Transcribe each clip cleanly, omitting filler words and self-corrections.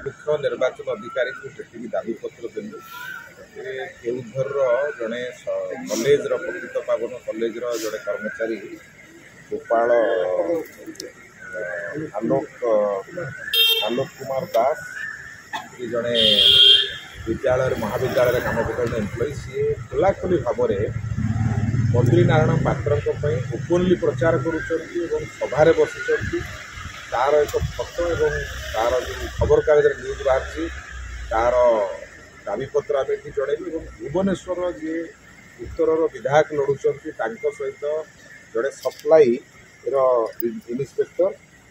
मुख्य निर्वाचन अधिकारी को देखिए दाबीपत्र देलु केउझर जड़े कॉलेज प्रकृत पावन कॉलेज जड़े कर्मचारी गोपाल आलोक कुमार दास ये जड़े विद्यालय महाविद्यालय काम कर एम्प्लॉई सी खोलाखोली भाव में मंत्री नारायण पात्र ओपनली प्रचार कर बसी तार एक फटो और तार जो खबर कागज न्यूज बाहर तार दाबीपत्र आम ये जनइबू भुवनेश्वर जी उत्तर विधायक लड़ुंट सहित जड़े सप्लाई इन्स्पेक्टर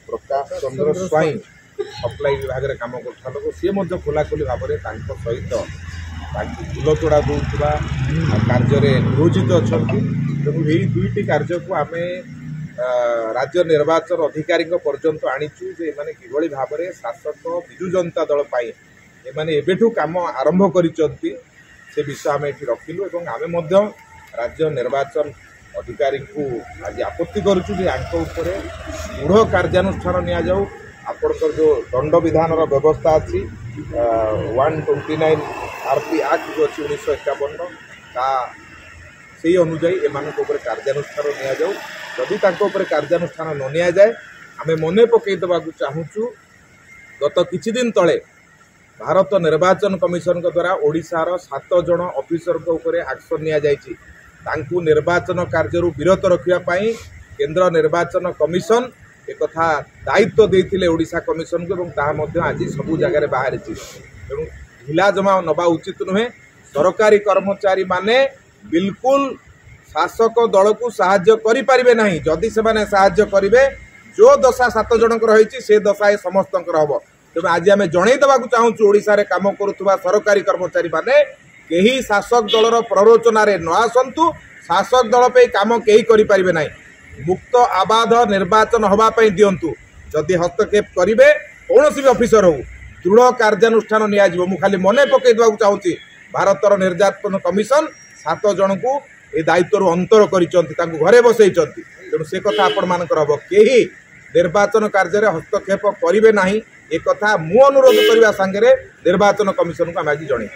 प्रकाश चंद्र स्वाई सप्लाई विभाग में कम कर सी खोलाखोली भाव में सहित फूल तोड़ा दूसरा कार्य नियोजित अच्छा तेणु यही दुईटी कार्य को आम राज्य निर्वाचन अधिकारी पर्यंत आनीचु जे माने किभली भाव में शासक विजु जनता दल पाई एमाने एबेठू काम आरंभ करिसंती से विषय आम ये रखिलु एवं आम राज्य निर्वाचन अधिकारी को आज आपत्ति करुचु जे आंक ऊपर दृढ़ कार्यानुष्ठान निया जाऊ आपणकर जो दंड विधान व्यवस्था अच्छी 129 RP एक्ट जो अच्छी 1951 का से अनुजाई एमान कार्यानुष्ठान निया जाऊ जदि कार्यानुष्ठान न नि जाए आम मन पकईदेवा चाहूँ गत किछि दिन तले भारत निर्वाचन कमिशन द्वारा ओडिशार 7 जन ऑफिसर उपरे एक्शन निया जायछि तांकु निर्वाचन कार्य विरत रखापी केंद्र निर्वाचन कमिशन एक दायित्व देते ओडिशा कमिशन को आज सबू जगह बाहरी तेणु ढिला जमा नवा उचित नुहे सरकारी कर्मचारी माने बिल्कुल शासक दल को साहाय्य करें ना जदि से साहाय्य करेंगे जो दशा 7 जनकर रही से दशा ये समस्त हम तेणु आज आम जनईदेवा चाहूँ ओडिशा रे काम करुवा सरकारी कर्मचारी माने कहीं शासक दलर प्ररोचन न आसतु शासक दल पे काम कहीं करें ना मुक्त आबाद निर्वाचन होगापी दिंतु जदि हस्तक्षेप करेंगे कौन भी ऑफिसर हो दृढ़ कार्यानुष्ठान नियाजिबो मु खाली मन पकईदेवा चाहूँगी भारतर निर्वाचन कमिशन 7 जन को ये दायित्व अंतर कर घरे बसई तेणु से कथा आपण मानकर हम कहीं निर्वाचन कार्य हस्तक्षेप करेंगे ना एक कथा मु अनुरोध करने सांगे निर्वाचन कमिशन को आम आज जन।